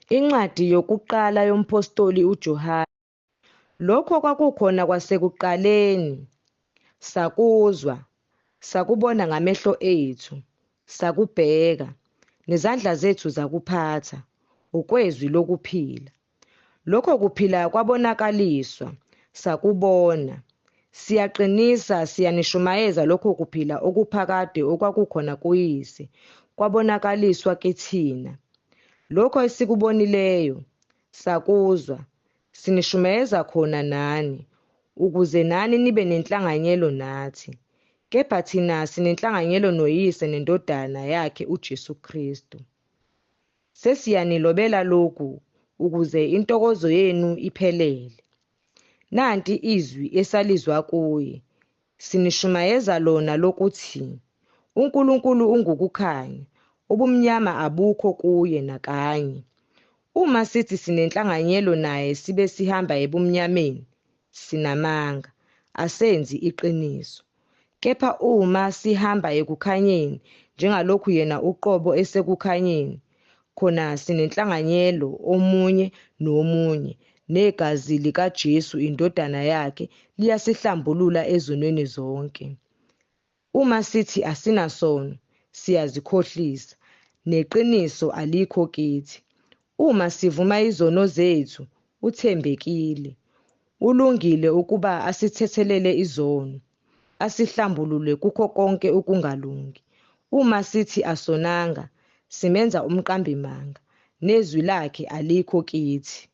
Incwadi yokuqala yomphostoli uJohane. Lokho kwakukhona kwasekuqaleni, sakuzwa, sakubona ngamehlo ethu, sakubheka, nezandla zethu zakuphatha, ukwezwi lokuphila. Lokho kuphila kwabonakaliswa, sakubona, siyaqinisa siyanishumayeza lokho kuphila okuphakade okwakukhona kuyise, kwabonakaliswa kithina. Lokho esikubonileyo, sakuzwa, sinishumayeza khona nani, ukuze nani nibe nenhlanganyelo nathi. Kepha thina sinenhlanganyelo noYise neNdodana yakhe uJesu Kristu. Sesiyanilobela lokhu ukuze intokozo yenu iphelele. Nanti izwi esalizwa kuye, sinishumayeza lona lokuthi uNkulunkulu ungukukhanya, ubumnyama abukho kuye nakanye. Uma sithi sinenhlanganyelo naye sibe sihamba ebumnyameni, sinamanga, asenzi iqiniso. Kepha uma sihamba ekukhanyeni, njengalokhu yena uqobo esekukhanyeni, khona sinenhlanganyelo omunye nomunye, negazi likaJesu iNdodana yakhe liyasihlambulula ezonweni zonke. Uma sithi asinasono, siyazikhohlisa, neqiniso alikho kithi. Uma sivuma izono zethu, uthembekile, ulungile ukuba asithethelele izono, asihlambulule kukho konke ukungalungi. Uma sithi asonanga, simenza umqambimanga, nezwi lakhe alikho kithi.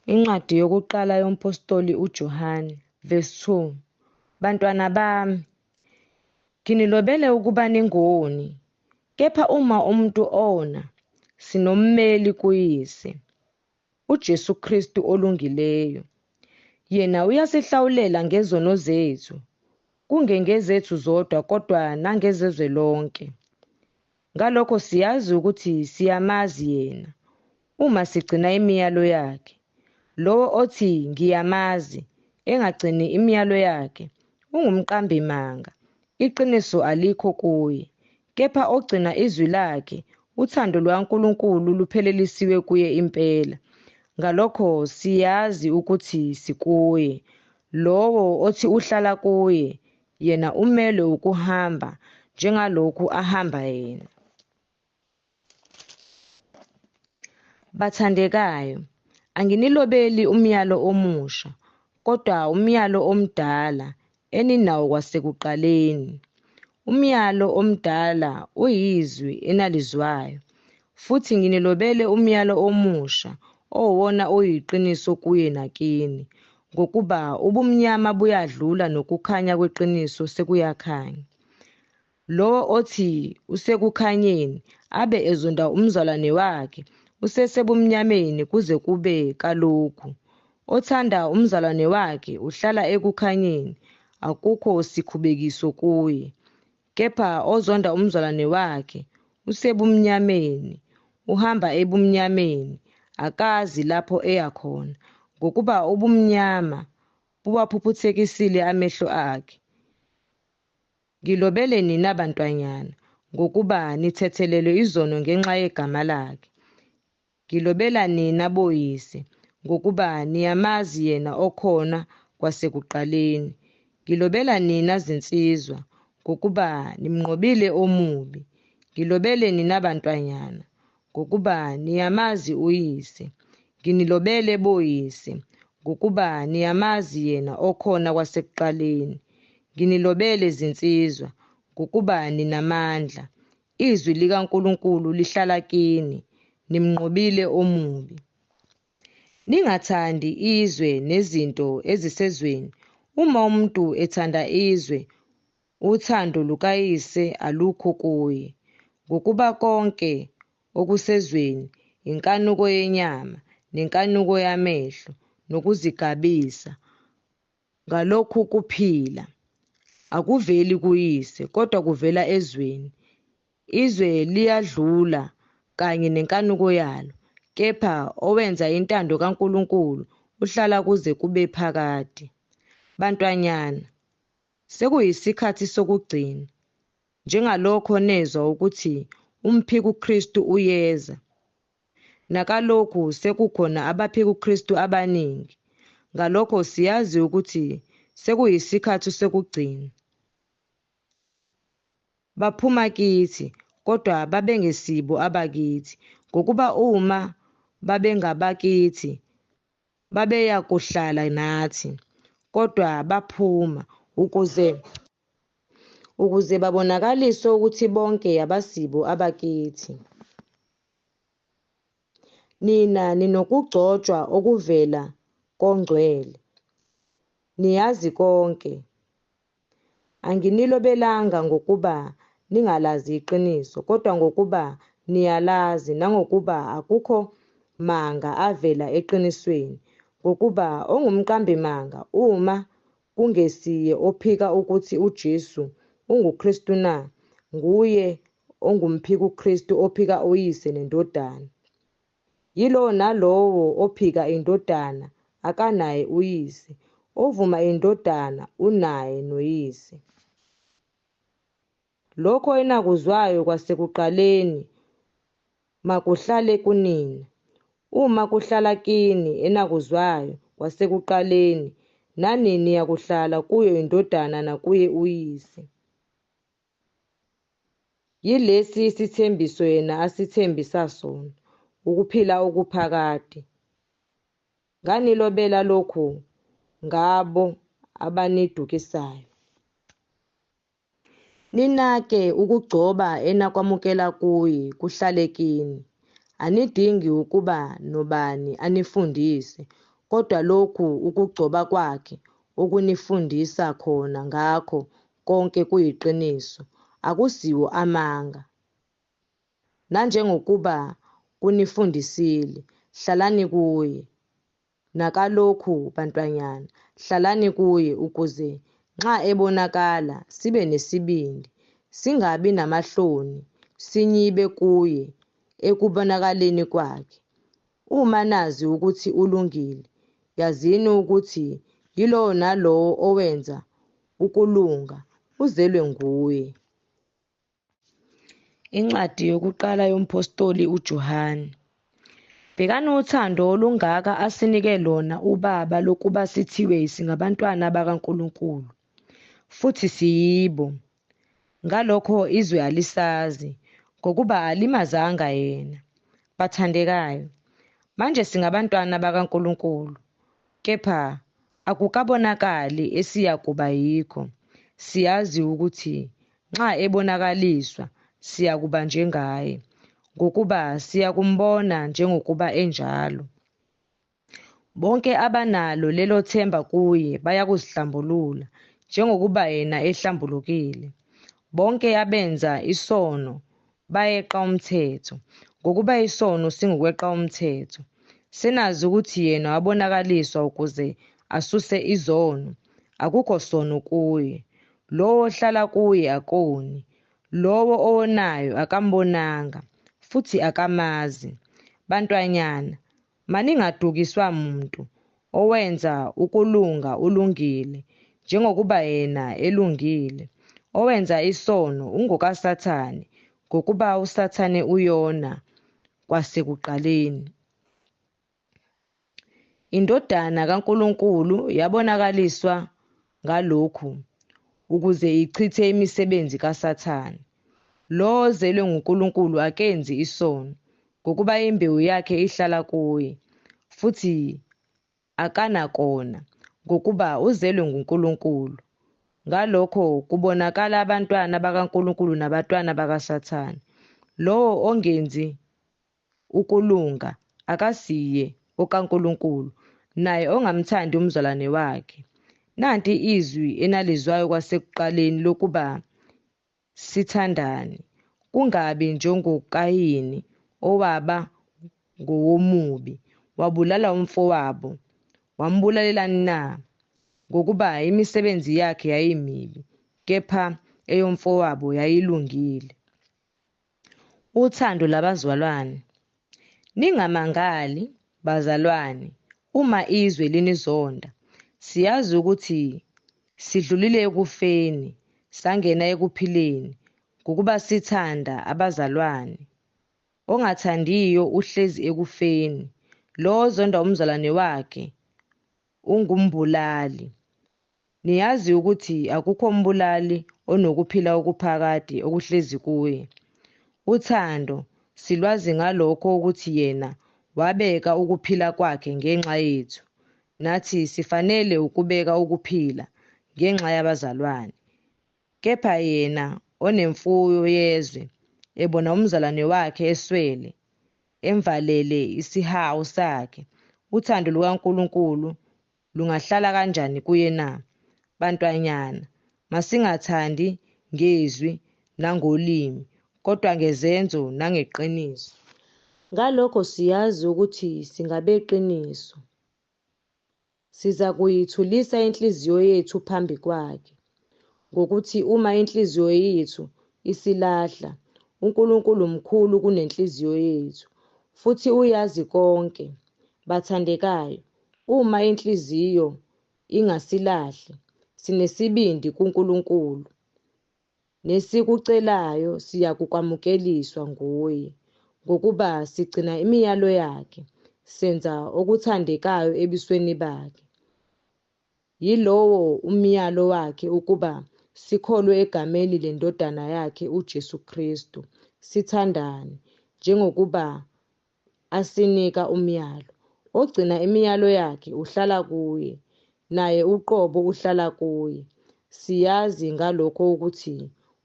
Incwadi yokuqala yomphostoli uJohane, verse 2. Bantwana bami, nginilobele ukuba ningoni, kepha uma umuntu ona, sinommeli kuyise, uJesu Kristu olungileyo. Yena uyasihlawulela ngezono zethu, kungengezethu zodwa kodwa nangezezwe lonke. Ngalokho siyazi ukuthi siyamazi yena, uma sigcina imiyalo yakhe. Lowo othi ngiyamazi, engagcini imiyalo yakhe, ungumqambimanga, iqiniso alikho kuye. Kepha ogcina izwi lakhe, uthando lukaNkulunkulu luphelelisiwe kuye impela. Ngalokho siyazi ukuthi sikuye. Lowo othi uhlala kuye, yena umele ukuhamba njengalokhu ahamba yena. Bathandekayo, anginilobeli umyalo omusha, kodwa umyalo omdala eninawo kwasekuqaleni. Umyalo omdala uyizwi enalizwayo, futhi nginilobele umyalo omusha owona oyiqiniso kuye nakini, ngokuba ubumnyama buyadlula nokukhanya kweqiniso sekuyakhanya. Lowo othi usekukhanyeni abe ezonda umzalwane wakhe, usesebumnyameni kuze kube kalokhu. Othanda umzalwane wakhe uhlala ekukhanyeni, akukho sikhubekiso kuye. Kepha ozonda umzalwane wakhe usebumnyameni, uhamba ebumnyameni, akazi lapho eya khona, ngokuba ubumnyama buwaphuphuthekisile amehlo akhe. Ngilobele nina bantwanyana, ngokuba nithethelelwe izono ngenxa yegama lakhe. Ngilobela nina boyise, ngokuba niyamazi yena okhona kwasekuqaleni. Ngilobela nina zinsizwa, ngokuba nimnqobile omubi. Ngilobele nina bantwanyana, ngokuba niyamazi uyise. Nginilobele boyise, ngokuba niyamazi yena okhona kwasekuqaleni. Nginilobele zinsizwa, ngokuba ninamandla. Izwi likaNkulunkulu lihlala kini, nimnqobile omubi. Ningathandi izwe nezinto ezisezweni. Uma umuntu ethanda izwe, uthando lukayise alukho kuye. Ngokuba konke okusezweni, inkanuko yenyama, nenkanuko yamehlo, nokuzigabisa, ngalokhu kuphila, akuveli kuyise, kodwa kuvela ezweni. Izwe liyadlula kanye nenkanuko yalo, kepha owenza intando kaNkulunkulu uhlala kuze kube phakade. Bantwanyana, sekuyisikhathi sokugcina. Njengalokho nezwa ukuthi umphiki uKristu uyeza. Nakalokhu sekukhona abaphiki uKristu abaningi. Ngalokho siyazi ukuthi sekuyisikhathi sokugcina. Baphuma kithi, kodwa babengesibo abakithi, ngokuba uma babengabakithi babeya kuhlala nathi, kodwa baphuma ukuze babonakalise ukuthi bonke abasibo abakithi. Nina ninokugcotshwa okuvela koNgcwele, niyazi konke. Anginilobelanga ngokuba ningalazi iqiniso, kodwa ngokuba niyalazi, nangokuba akukho manga avela eqinisweni, ngokuba ongumqambimanga uma kungesiye ophika ukuthi uJesu unguKristu na, nguye ongumphiki uKristu ophika uyise nendodana. Yilo nalowo ophika indodana akanaye uyise, ovuma indodana unaye noyise. Lokho enakuzwayo kwasekuqaleni makuhlale kunina. Uma kuhlala kini enakuzwayo kwasekuqaleni, nani niyakuhlala kuyo indodana nakuye uyise. Yilesi isithembiso yena asithembisa sona, ukuphila okuphakade. Nganilobela lokhu ngabo abanidukisayo. Ninake ukugcoba enakwamukela kuye kuhlale kini. Anidingi ukuba nobani anifundise, kodwa lokhu ukugcoba kwakhe okunifundisa khona ngakho konke kuyiqiniso, akusiwo amanga. Nanjengokuba kunifundisile, hlalani kuye. Nakalokhu bantwanyana, hlalani kuye ukuze nxa ebonakala sibe nesibindi, singabi namahloni, sinyibe kuye ekubonakaleni kwakhe. Uma nazi ukuthi ulungile, yazini ukuthi yilowo nalowo owenza ukulunga uzelwe nguye. Incwadi yokuqala yompostoli uJohane. Bhekani uthando olungaka asinike lona uBaba lokuba sithiwe singabantwana bakaNkulunkulu, futhi siyibo. Ngalokho izwe alisazi, ngokuba alimazanga yena. Bathandekayo, manje singabantwana bakaNkulunkulu, kepha akukabonakali esiyakuba yikho. Siyazi ukuthi nxa ebonakaliswa siyakuba njengaye, ngokuba siyakumbona njengokuba enjalo. Bonke abanalo lelo themba kuye bayakuzihlambulula, njengokuba yena ehlambulukile. Bonke abenza isono bayeqa umthetho, ngokuba isono singukweqa umthetho. Senazi ukuthi yena wabonakaliswa ukuze asuse izono. Akukho sono kuye. Lowo ohlala kuye akoni. Lowo owonayo akambonanga, futhi akamazi. Bantwanyana, maningadukiswa muntu owenza ukulunga ulungile, njengokuba yena elungile. Owenza isono ungokaSathane, ngokuba uSathane uyona kwasekuqaleni. Indodana kaNkulunkulu yabonakaliswa ngalokhu, ukuze ichithe imisebenzi kaSathane. Lo ozelwe nguNkulunkulu akenzi isono, ngokuba imbewu yakhe ihlala kuye, futhi akanakona, ngokuba uzelwe nguNkulunkulu. Ngalokho kubonakala abantwana bakaNkulunkulu nabantwana bakaSathane. Lowo ongenzi ukulunga akasiye okaNkulunkulu, naye ongamthandi umzalwane wakhe. Nanti izwi enalizwayo kwasekuqaleni lokuba sithandane, kungabi njengoKayini owaba ngowomubi, wabulala umfowabo. Wambulalelani na? Ngokuba imisebenzi yakhe yayimibi, kepha eyomfowabo yayilungile. Uthando labazalwane. Ningamangali, bazalwane, uma izwe linizonda. Siyazi ukuthi sidlulile ekufeni, sangena ekuphileni. ngokuba sithanda abazalwane. Ongathandiyo uhlezi ekufeni. Lo ozonda umzalwane wakhe ungumbulali. Niyazi ukuthi akukho mbulali onokuphila okuphakade okuhlezi kuye. Uthando silwazi ngalokho ukuthi yena wabeka ukuphila kwakhe ngenxa yethu. Nathi sifanele ukubeka ukuphila ngenxa yabazalwane. Kepha yena onemfuyo yezwe ebona umzalwane wakhe eswele, emvalele isihawu sakhe, uthando lukaNkulunkulu lungahlala kanjani kuye na? Bantwanyana, masingathandi ngezwi nangolimi, kodwa ngezenzo nangeqiniso. Ngalokho siyazi ukuthi singabeqiniso. Siza kuyithulisa inhliziyo yethu phambi kwakhe. Ngokuthi uma inhliziyo yethu isilahla, uNkulunkulu mkhulu kunenhliziyo yethu, futhi uyazi konke. Bathandekayo, uma inhliziyo ingasilahli, sinesibindi kuNkulunkulu. Nesikucelayo siyakukwamukeliswa nguye, ngokuba sigcina imiyalo yakhe, senza okuthandekayo ebusweni bakhe. Yilowo umyalo wakhe ukuba sikholwe egameni lendodana yakhe uJesu Kristu, sithandane, njengokuba asinika umyalo. Ogcina imiyalo yakhe uhlala kuye, naye uqobo uhlala kuye. Siyazi ngalokho ukuthi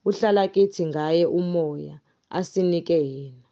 uhlala kithi ngaye umoya asinike yena.